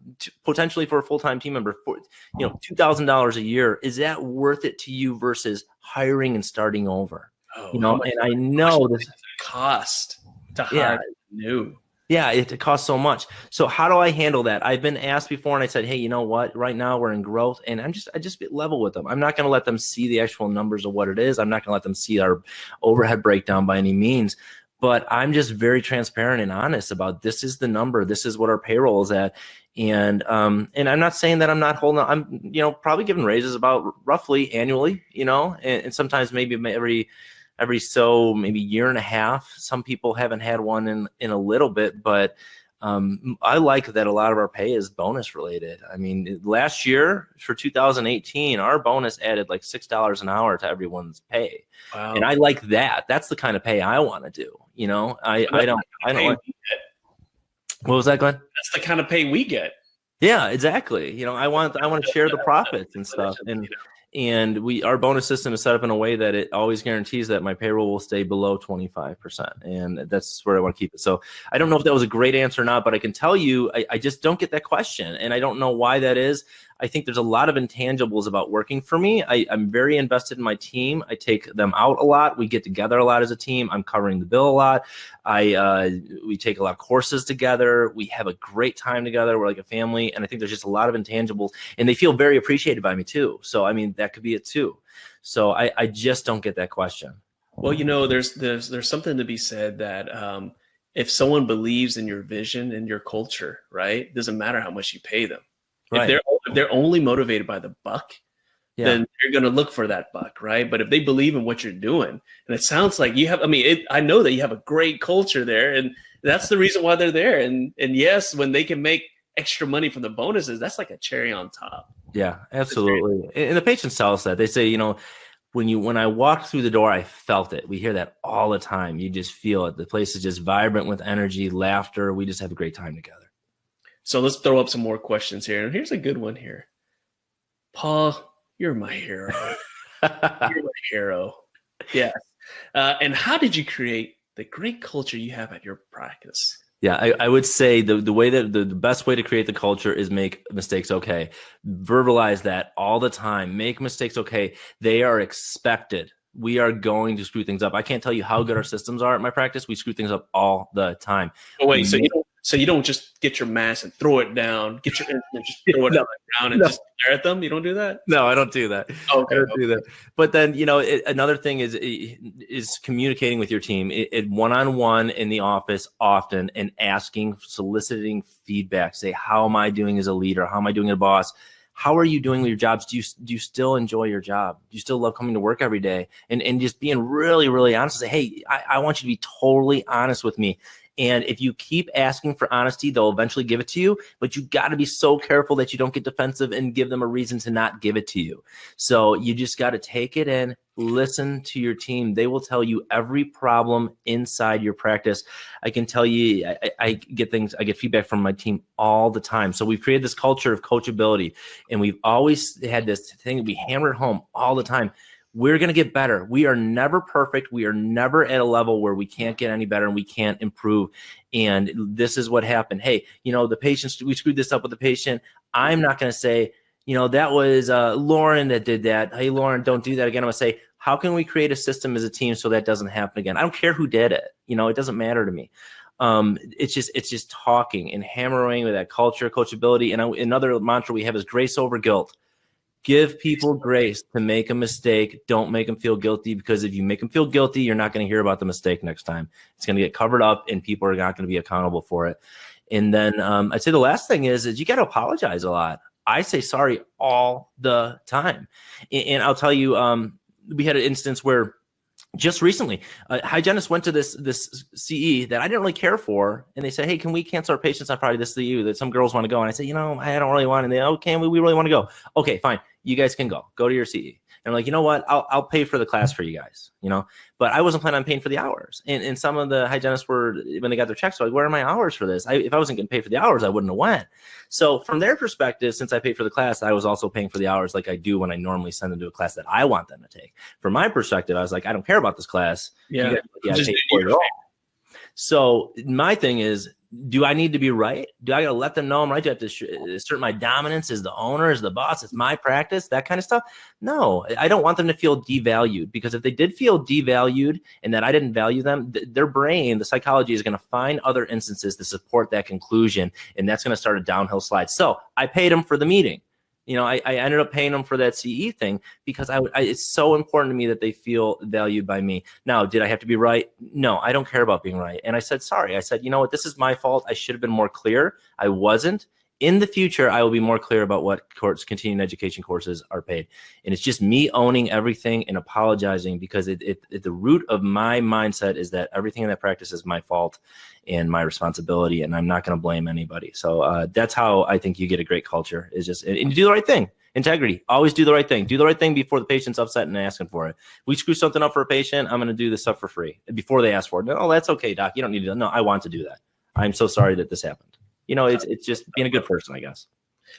Speaker 2: potentially for a full-time team member for, $2,000 a year. Is that worth it to you versus hiring and starting over? And I know this
Speaker 1: cost to hire new.
Speaker 2: Yeah, it costs so much. So how do I handle that? I've been asked before, and I said, hey, you know what? Right now we're in growth, and I just get level with them. I'm not going to let them see the actual numbers of what it is. I'm not going to let them see our overhead breakdown by any means. But I'm just very transparent and honest about this is the number. This is what our payroll is at. And I'm not saying that I'm not holding on. I'm, probably giving raises about roughly annually, and sometimes maybe maybe year and a half. Some people haven't had one in a little bit, but I like that a lot of our pay is bonus related. I mean, last year for 2018, our bonus added like $6 an hour to everyone's pay. Wow. And I like that. That's the kind of pay I want to do. I don't like. What was that, Glenn?
Speaker 1: That's the kind of pay we get.
Speaker 2: Yeah, exactly. I want to share the profits and stuff. And our bonus system is set up in a way that it always guarantees that my payroll will stay below 25%. And that's where I want to keep it. So I don't know if that was a great answer or not, but I can tell you, I just don't get that question. And I don't know why that is. I think there's a lot of intangibles about working for me. I'm very invested in my team. I take them out a lot. We get together a lot as a team. I'm covering the bill a lot. We take a lot of courses together. We have a great time together. We're like a family. And I think there's just a lot of intangibles, and they feel very appreciated by me too. So, I mean, that could be it too. So I just don't get that question.
Speaker 1: Well, there's something to be said that if someone believes in your vision and your culture, right, it doesn't matter how much you pay them. Right. If they're only motivated by the buck, then you're going to look for that buck, right? But if they believe in what you're doing, and it sounds like you have, I know that you have a great culture there, and that's the reason why they're there. And yes, when they can make extra money from the bonuses, that's like a cherry on top.
Speaker 2: Yeah, absolutely. And the patients tell us that. They say, when I walked through the door, I felt it. We hear that all the time. You just feel it. The place is just vibrant with energy, laughter. We just have a great time together.
Speaker 1: So let's throw up some more questions here. And here's a good one here. Paul, you're my hero. You're my hero. Yes. And how did you create the great culture you have at your practice?
Speaker 2: Yeah, I would say the way that the best way to create the culture is make mistakes okay. Verbalize that all the time. Make mistakes okay. They are expected. We are going to screw things up. I can't tell you how good our systems are at my practice. We screw things up all the time.
Speaker 1: Oh, wait, so you don't just get your mask and throw it down, get your instrument, just throw it down and just stare at them? You don't do that?
Speaker 2: No, I don't do that.
Speaker 1: Okay,
Speaker 2: I don't do that. But then, another thing is communicating with your team one-on-one in the office often, and soliciting feedback. Say, how am I doing as a leader? How am I doing as a boss? How are you doing with your jobs? Do you still enjoy your job? Do you still love coming to work every day? And just being really, really honest and say, hey, I want you to be totally honest with me. And if you keep asking for honesty, they'll eventually give it to you. But you got to be so careful that you don't get defensive and give them a reason to not give it to you. So you just got to take it in, listen to your team. They will tell you every problem inside your practice. I can tell you, I get feedback from my team all the time. So we've created this culture of coachability, and we've always had this thing that we hammer home all the time. We're going to get better. We are never perfect. We are never at a level where we can't get any better and we can't improve. And this is what happened. Hey, the patients, we screwed this up with the patient. I'm not going to say, that was Lauren that did that. Hey, Lauren, don't do that again. I'm going to say, how can we create a system as a team so that doesn't happen again? I don't care who did it. It doesn't matter to me. It's just talking and hammering with that culture, coachability. And another mantra we have is grace over guilt. Give people grace to make a mistake. Don't make them feel guilty, because if you make them feel guilty, you're not going to hear about the mistake next time. It's going to get covered up and people are not going to be accountable for it. And then I'd say the last thing is you got to apologize a lot. I say sorry all the time. And I'll tell you, we had an instance where just recently, a hygienist went to this CE that I didn't really care for, and they said, "Hey, can we cancel our patients on Friday? This CE that some girls want to go." And I said, I don't really want. And they, "Okay, we really want to go." Okay, fine, you guys can go to your CE. And I'm like, you know what? I'll pay for the class for you guys, But I wasn't planning on paying for the hours. And some of the hygienists were, when they got their checks, they're like, where are my hours for this? If I wasn't getting paid for the hours, I wouldn't have went. So from their perspective, since I paid for the class, I was also paying for the hours like I do when I normally send them to a class that I want them to take. From my perspective, I was like, I don't care about this class.
Speaker 1: Yeah.
Speaker 2: I paid for it all. So my thing is, do I need to be right? Do I got to let them know I'm right? Do I have to assert my dominance as the owner, as the boss? It's my practice, that kind of stuff. No, I don't want them to feel devalued, because if they did feel devalued and that I didn't value them, their brain, the psychology is going to find other instances to support that conclusion. And that's going to start a downhill slide. So I paid them for the meeting. I ended up paying them for that CE thing because it's so important to me that they feel valued by me. Now, did I have to be right? No, I don't care about being right. And I said, sorry. I said, you know what? This is my fault. I should have been more clear. I wasn't. In the future, I will be more clear about what continuing education courses are paid. And it's just me owning everything and apologizing, because the root of my mindset is that everything in that practice is my fault and my responsibility, and I'm not going to blame anybody. So that's how I think you get a great culture, is just, and you do the right thing. Integrity. Always do the right thing. Do the right thing before the patient's upset and asking for it. We screw something up for a patient, I'm going to do this stuff for free before they ask for it. No, that's okay, doc. You don't need to. No, I want to do that. I'm so sorry that this happened. It's just being a good person, I guess.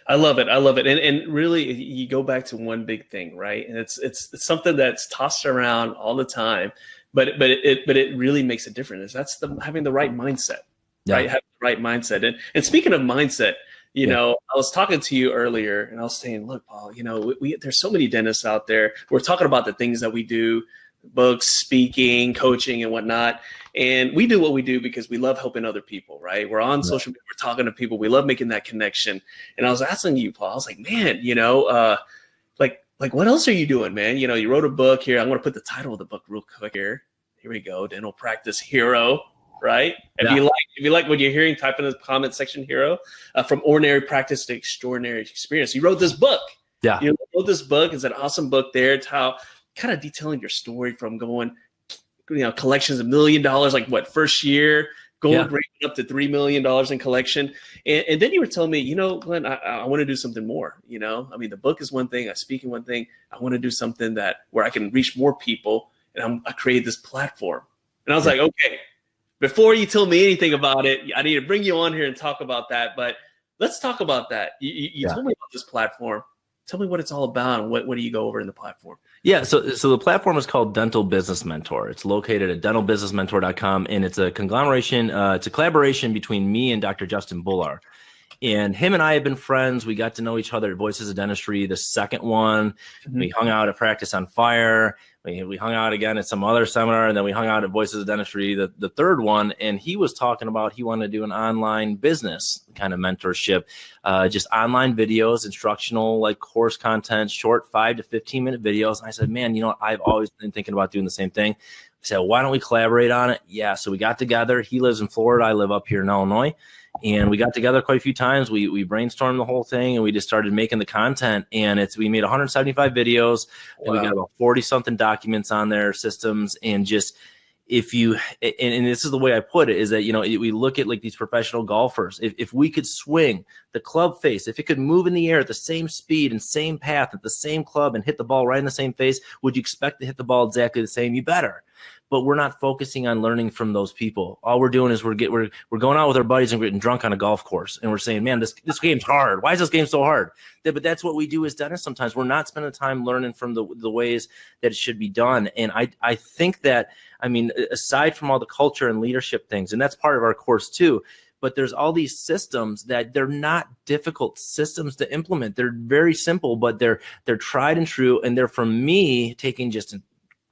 Speaker 1: I love it. I love it. And really, you go back to one big thing, right? And it's something that's tossed around all the time, but it really makes a difference. That's having the right mindset, right? Having the right mindset. And speaking of mindset, I was talking to you earlier, and I was saying, look, Paul, there's so many dentists out there. We're talking about the things that we do, books, speaking, coaching, and whatnot. And we do what we do because we love helping other people, right? We're on social media, we're talking to people, we love making that connection. And I was asking you, Paul, I was like, man, like what else are you doing, man? You wrote a book here. I'm going to put the title of the book real quick here. Here we go. Dental Practice Hero, right? If you like what you're hearing, type in the comment section, hero, from ordinary practice to extraordinary experience. You wrote this book.
Speaker 2: Yeah.
Speaker 1: You wrote this book. It's an awesome book there. It's how kind of detailing your story from going, collections $1 million, like what, first year, breaking up to $3 million in collection. And then you were telling me, Glenn, I want to do something more. The book is one thing, I speak in one thing. I want to do something where I can reach more people, and I created this platform. And I was like, okay, before you tell me anything about it, I need to bring you on here and talk about that. But let's talk about that. You told me about this platform. Tell me what it's all about, and what do you go over in the platform?
Speaker 2: Yeah, so the platform is called Dental Business Mentor. It's located at dentalbusinessmentor.com, and it's a conglomeration, it's a collaboration between me and Dr. Justin Bullar. And him and I have been friends. We got to know each other at Voices of Dentistry, the second one. We hung out at Practice on Fire. We hung out again at some other seminar, and then we hung out at Voices of Dentistry, the third one. And he was talking about he wanted to do an online business kind of mentorship, just online videos, instructional, like course content, short 5 to 15 minute videos. And I said, man, I've always been thinking about doing the same thing. I said, why don't we collaborate on it? Yeah. So we got together. He lives in Florida. I live up here in Illinois. And we got together quite a few times. We brainstormed the whole thing, and we just started making the content. And we made 175 videos, and we got about 40 something documents on their systems. And just and this is the way I put it, is that, we look at like these professional golfers. If we could swing the club face, if it could move in the air at the same speed and same path at the same club and hit the ball right in the same face, would you expect to hit the ball exactly the same? You better. But we're not focusing on learning from those people. All we're doing is we're going out with our buddies and getting drunk on a golf course, and we're saying, man, this game's hard. Why is this game so hard? But that's what we do as dentists sometimes. We're not spending time learning from the ways that it should be done. And I think that, aside from all the culture and leadership things, and that's part of our course too, but there's all these systems that they're not difficult systems to implement. They're very simple, but they're tried and true, and they're, from me, taking just an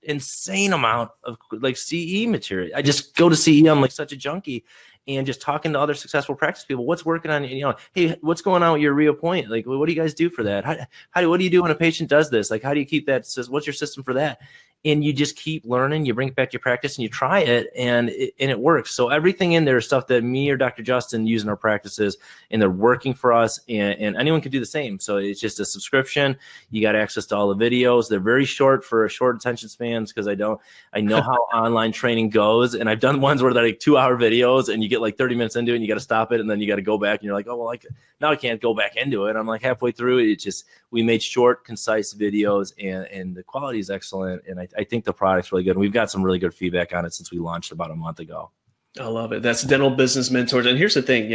Speaker 2: insane amount of like CE material. I just go to CE. I'm like such a junkie, and just talking to other successful practice people. What's working on, hey, what's going on with your Rio Point? Like, what do you guys do for that? What do you do when a patient does this? Like, how do you keep that? What's your system for that? And you just keep learning, you bring it back to your practice, and you try it, and it works. So everything in there is stuff that me or Dr. Justin use in our practices, and they're working for us, and anyone can do the same. So it's just a subscription. You got access to all the videos. They're very short for short attention spans, because I know how online training goes, and I've done ones where they're like 2-hour videos, and you get like 30 minutes into it, and you got to stop it, and then you got to go back, and you're like, oh, well, now I can't go back into it. I'm like halfway through it. It's just, we made short, concise videos, and the quality is excellent, and I think the product's really good. And we've got some really good feedback on it since we launched about a month ago.
Speaker 1: I love it. That's Dental Business Mentors. And here's the thing,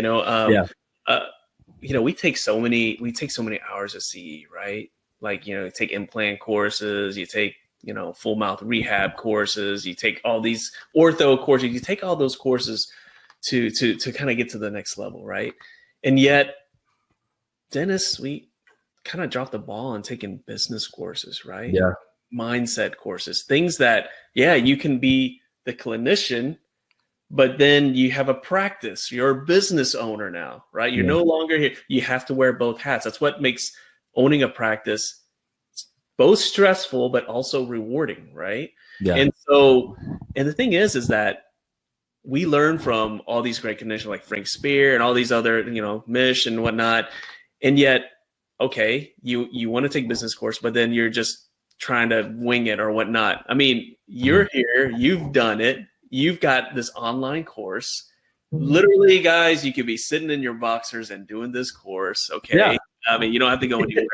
Speaker 1: we take so many hours of CE, right? Like, you take implant courses, you take, full mouth rehab courses, you take all these ortho courses, you take all those courses to kind of get to the next level, right? And yet, Dennis, we kind of dropped the ball on taking business courses, right?
Speaker 2: Yeah.
Speaker 1: Mindset courses, things that, yeah, you can be the clinician, but then you have a practice. You're a business owner now, right? You're no longer here. You have to wear both hats. That's what makes owning a practice both stressful, but also rewarding, right?
Speaker 2: Yeah.
Speaker 1: And so, and the thing is that we learn from all these great clinicians like Frank Spear and all these other, Mish and whatnot. And yet, okay, you want to take business course, but then you're just trying to wing it or whatnot. I mean, you're here, you've done it. You've got this online course. Literally, guys, you could be sitting in your boxers and doing this course. Okay. Yeah. I mean, you don't have to go anywhere.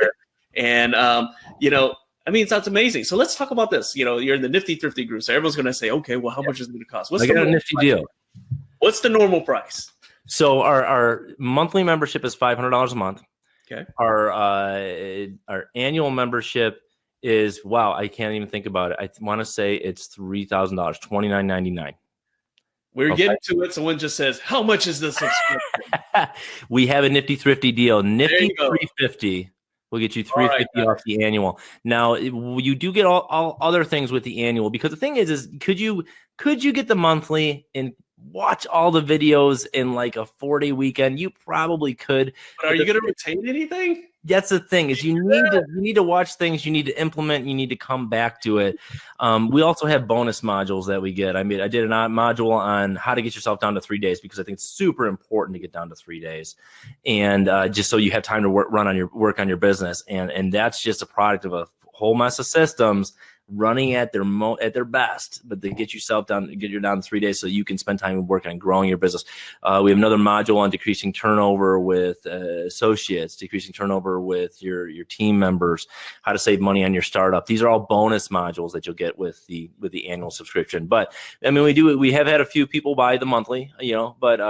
Speaker 1: And, it sounds amazing. So let's talk about this. You're in the Nifty Thrifty group. So everyone's going to say, okay, well, how much is it going to cost?
Speaker 2: I got a Nifty deal.
Speaker 1: What's the normal price?
Speaker 2: So our monthly membership is $500 a month.
Speaker 1: Okay.
Speaker 2: Our annual membership is, wow, I can't even think about it. I want to say it's $3,000, $29.99.
Speaker 1: We're getting to it. Someone just says, how much is this subscription?
Speaker 2: We have a Nifty Thrifty deal. Nifty $350. We'll get you $350 off the annual. Now, you do get all other things with the annual, because the thing is could you get the monthly and watch all the videos in like a 4-day weekend? You probably could.
Speaker 1: But are you going to retain anything?
Speaker 2: That's the thing, is you need to watch things, you need to implement, you need to come back to it. We also have bonus modules that we get. I did a module on how to get yourself down to 3 days, because I think it's super important to get down to 3 days, and just so you have time to work on your business, and that's just a product of a whole mess of systems running at their best, but they get you down to 3 days so you can spend time working on growing your business. We have another module on decreasing turnover with associates, decreasing turnover with your team members, how to save money on your startup. These are all bonus modules that you'll get with the annual subscription. But we have had a few people buy the monthly, but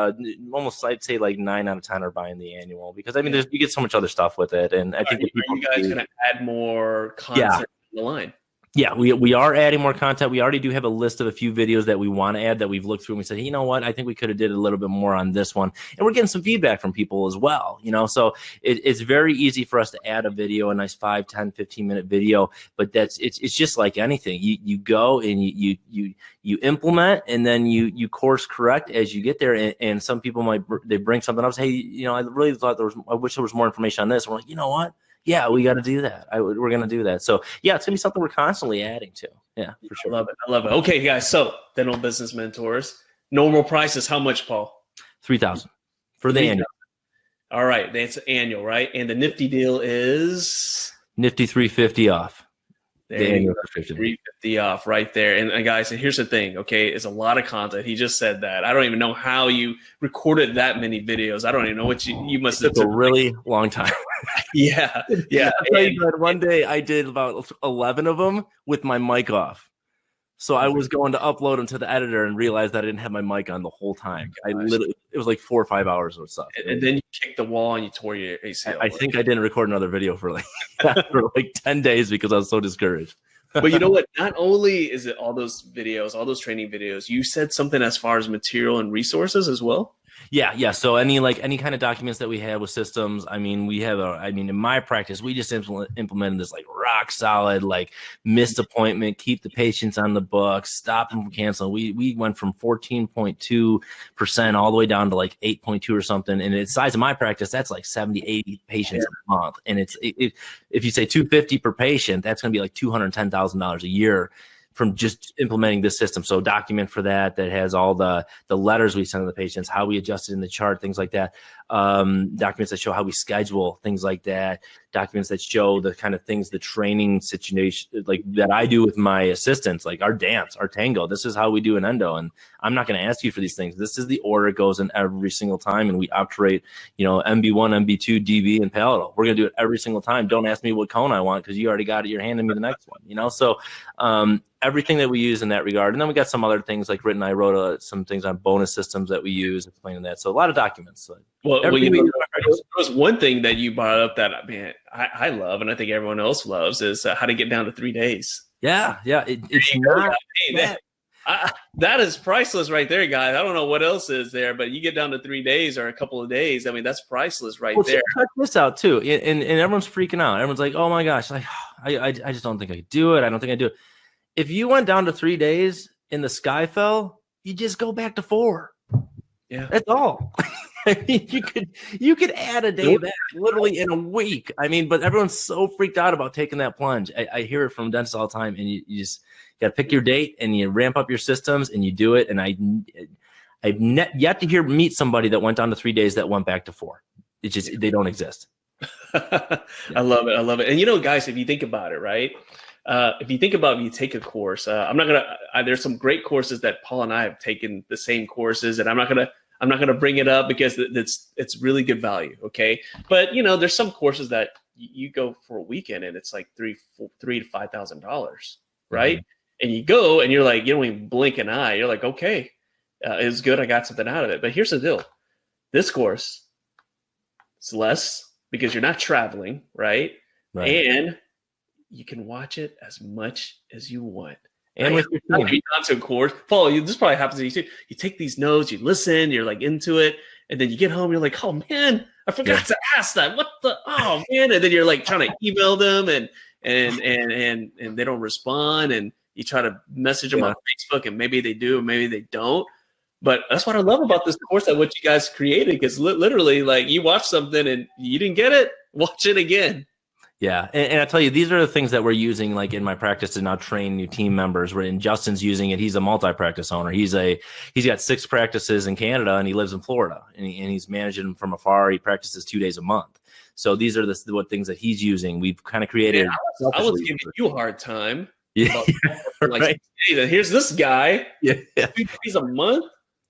Speaker 2: almost I'd say like 9 out of 10 are buying the annual, because you get so much other stuff with it. And I think
Speaker 1: are you guys going to add more content in the line?
Speaker 2: Yeah, we are adding more content. We already do have a list of a few videos that we want to add that we've looked through, and we said, hey, you know what, I think we could have did a little bit more on this one. And we're getting some feedback from people as well, so it's very easy for us to add a video, a nice 5, 10, 15-minute video. But it's just like anything. You go and you implement, and then you course correct as you get there. And some people they bring something up, say, hey, I really thought I wish there was more information on this. And we're like, you know what? Yeah, we got to do that. We're going to do that. So, yeah, it's going to be something we're constantly adding to. Yeah, for sure.
Speaker 1: I love it. Okay, guys. So, Dental Business Mentors. Normal price is how much, Paul?
Speaker 2: $3,000 for the annual.
Speaker 1: All right. That's annual, right? And the Nifty deal is?
Speaker 2: Nifty $350 off.
Speaker 1: There you go. $350 off right there. And guys, here's the thing, okay? It's a lot of content. He just said that. I don't even know how you recorded that many videos. I don't even know what you must have.
Speaker 2: It's a really long time.
Speaker 1: Yeah.
Speaker 2: One day I did about 11 of them with my mic off. So I was going to upload them to the editor and realized that I didn't have my mic on the whole time. It was like 4 or 5 hours of stuff.
Speaker 1: And then you kicked the wall and you tore your ACL.
Speaker 2: I think I didn't record another video for like 10 days because I was so discouraged.
Speaker 1: But you know what? Not only is it all those videos, all those training videos, you said something as far as material and resources as well.
Speaker 2: Yeah. So any kind of documents that we have with systems, in my practice, we just implemented this like rock solid, like missed appointment, keep the patients on the books, stop them from canceling. We went from 14.2% all the way down to like 8.2 or something. And the size of my practice, that's like 70, 80 patients a month. And if you say $250 per patient, that's going to be like $210,000 a year from just implementing this system. So document for that has all the letters we send to the patients, how we adjusted in the chart, things like that. Documents that show how we schedule, things like that. Documents that show the kind of things, the training situation, like that I do with my assistants, like our dance, our tango. This is how we do an endo. And I'm not going to ask you for these things. This is the order it goes in every single time. And we obturate, MB1, MB2, DB, and palatal. We're going to do it every single time. Don't ask me what cone I want because you already got it. You're handing me the next one, So everything that we use in that regard. And then we got some other things like written. I wrote some things on bonus systems that we use, explaining that. So a lot of documents.
Speaker 1: There was one thing that you brought up that I love, and I think everyone else loves, is how to get down to 3 days.
Speaker 2: Yeah. It's not
Speaker 1: That is priceless right there, guys. I don't know what else is there, but you get down to 3 days or a couple of days. I mean, that's priceless right there.
Speaker 2: Check this out too, and everyone's freaking out. Everyone's like, "Oh my gosh, like I just don't think I do it. I don't think I do it." If you went down to 3 days and the sky fell, you just go back to 4.
Speaker 1: Yeah,
Speaker 2: that's all. I mean, you could add a day back literally in a week. I mean, but everyone's so freaked out about taking that plunge. I hear it from dentists all the time, and you just got to pick your date and you ramp up your systems and you do it. And I've yet to meet somebody that went down to 3 days that went back to 4. It's just, they don't exist.
Speaker 1: I love it. I love it. And guys, if you think about it, right? If you think about if you take a course, there's some great courses that Paul and I have taken the same courses, and I'm not gonna bring it up because it's really good value. Okay. But there's some courses that you go for a weekend and it's like $3,000 to $5,000, right? Mm-hmm. And you go and you're like, you don't even blink an eye. You're like, okay, it was good. I got something out of it. But here's the deal. This course is less because you're not traveling, right? And you can watch it as much as you want. And with your team. Not to a course, Paul, this probably happens to you too. You take these notes, you listen, you're like into it, and then you get home, you're like, oh man, I forgot to ask that. Oh man, and then you're like trying to email them, and they don't respond, and you try to message them on Facebook, and maybe they do, maybe they don't. But that's what I love about this course that what you guys created, because literally, like, you watch something and you didn't get it, watch it again.
Speaker 2: Yeah, and I tell you, these are the things that we're using, like in my practice, to now train new team members. And Justin's using it. He's a multi-practice owner. He's got 6 practices in Canada, and he lives in Florida, and he's managing them from afar. He practices 2 days a month. So these are what things that he's using. We've kind of created.
Speaker 1: Yeah, I was giving you a hard time.
Speaker 2: Yeah,
Speaker 1: like,
Speaker 2: right.
Speaker 1: Hey, here's this guy.
Speaker 2: Yeah,
Speaker 1: 2 days a month.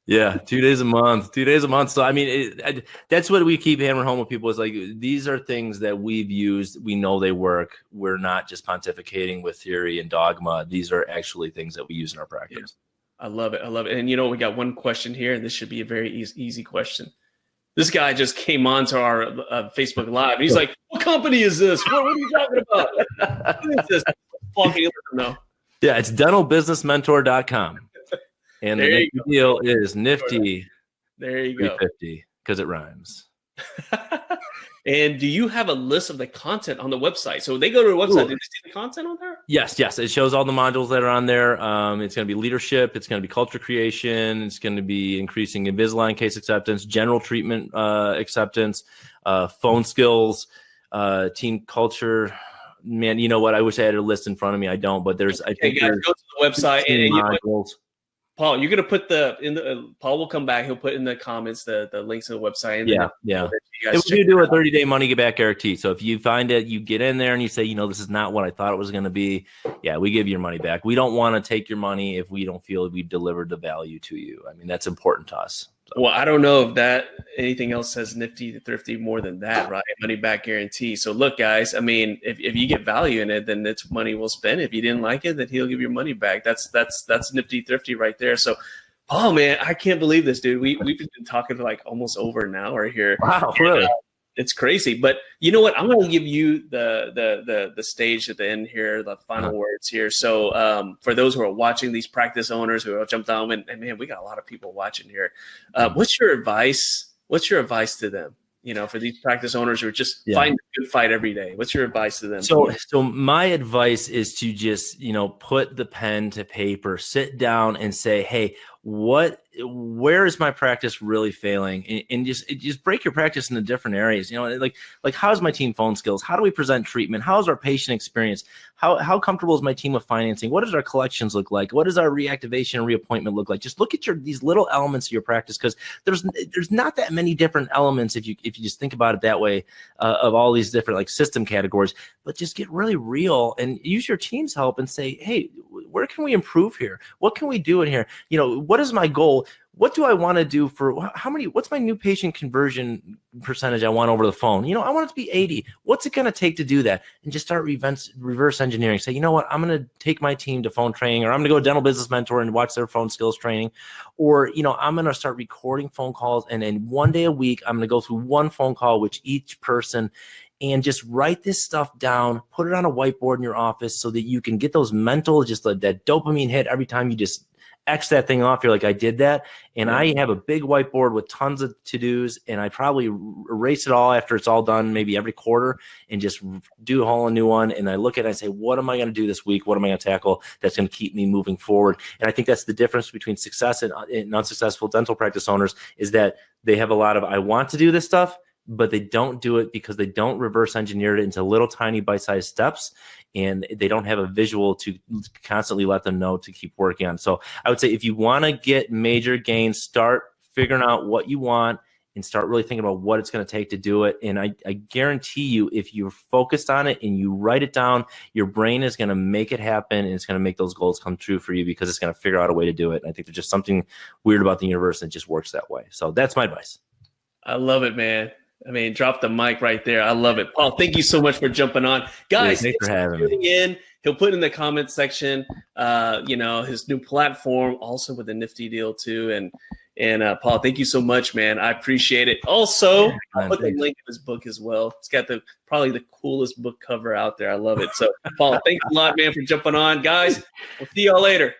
Speaker 2: Yeah, 2 days a month, 2 days a month. So, I mean, that's what we keep hammering home with people is like, these are things that we've used. We know they work. We're not just pontificating with theory and dogma. These are actually things that we use in our practice.
Speaker 1: Yeah. I love it. I love it. And, we got one question here, and this should be a very easy question. This guy just came on to our Facebook Live, and he's like, what company is this? What are you talking about? What is this? Paul, can you let them know?
Speaker 2: Yeah, it's dentalbusinessmentor.com. And the deal is Nifty.
Speaker 1: There you go.
Speaker 2: 350 because it rhymes.
Speaker 1: And do you have a list of the content on the website? So they go to the website. Do they see the content on there?
Speaker 2: Yes. It shows all the modules that are on there. It's going to be leadership. It's going to be culture creation. It's going to be increasing Invisalign case acceptance, general treatment acceptance, phone skills, team culture. Man, you know what? I wish I had a list in front of me. I don't, but there's. I think
Speaker 1: guys, go to the website and Paul, you're gonna put Paul will come back. He'll put in the comments the links to the website. And
Speaker 2: yeah. We do a 30-day money back guarantee. So if you find it, you get in there and you say, this is not what I thought it was going to be. Yeah, we give you your money back. We don't want to take your money if we don't feel we've delivered the value to you. I mean, that's important to us. So.
Speaker 1: Well, I don't know if that anything else says Nifty to Thrifty more than that, right? Money back guarantee. So look, guys, I mean, if you get value in it, then it's money we'll spend. If you didn't like it, then he'll give your money back. That's Nifty Thrifty right there. So, oh man, I can't believe this, dude. We've been talking for like almost over an hour here.
Speaker 2: Wow, really?
Speaker 1: It's crazy. But you know what? I'm going to give you the stage at the end here, the final words here. So for those who are watching, these practice owners who have jumped on, and man, we got a lot of people watching here. What's your advice? What's your advice to them? For these practice owners who are just fighting a good fight every day. What's your advice to them?
Speaker 2: So my advice is to just, put the pen to paper, sit down and say, hey, where is my practice really failing? And just break your practice into different areas. Like how's my team phone skills? How do we present treatment? How's our patient experience? How comfortable is my team with financing? What does our collections look like? What does our reactivation and reappointment look like? Just look at these little elements of your practice, because there's not that many different elements if you just think about it that way, of all these different like system categories. But just get really real and use your team's help and say, hey, where can we improve here? What can we do in here? What is my goal? What do I want to do what's my new patient conversion percentage I want over the phone? I want it to be 80. What's it going to take to do that? And just start reverse engineering. Say, you know what? I'm going to take my team to phone training, or I'm going to go to Dental Business Mentor and watch their phone skills training. Or, I'm going to start recording phone calls. And then one day a week, I'm going to go through one phone call with each person and just write this stuff down, put it on a whiteboard in your office so that you can get those mental, just that dopamine hit every time you just X that thing off. You're like, I did that. And I have a big whiteboard with tons of to-dos, and I probably erase it all after it's all done, maybe every quarter, and just do a whole new one. And I look at it and I say, what am I going to do this week? What am I going to tackle that's going to keep me moving forward? And I think that's the difference between success and unsuccessful dental practice owners, is that they have a lot of, I want to do this stuff, but they don't do it because they don't reverse engineer it into little tiny bite-sized steps, and they don't have a visual to constantly let them know to keep working on. So I would say if you want to get major gains, start figuring out what you want and start really thinking about what it's going to take to do it. And I guarantee you, if you're focused on it and you write it down, your brain is going to make it happen, and it's going to make those goals come true for you because it's going to figure out a way to do it. And I think there's just something weird about the universe, and it just works that way. So that's my advice.
Speaker 1: I love it, man. I mean, drop the mic right there. I love it. Paul, thank you so much for jumping on. Guys,
Speaker 2: thanks for having me.
Speaker 1: He'll put in the comment section, his new platform, also with the Nifty deal too. And Paul, thank you so much, man. I appreciate it. Also, I'll put the link to his book as well. It's got probably the coolest book cover out there. I love it. So, Paul, thanks a lot, man, for jumping on. Guys, we'll see y'all later.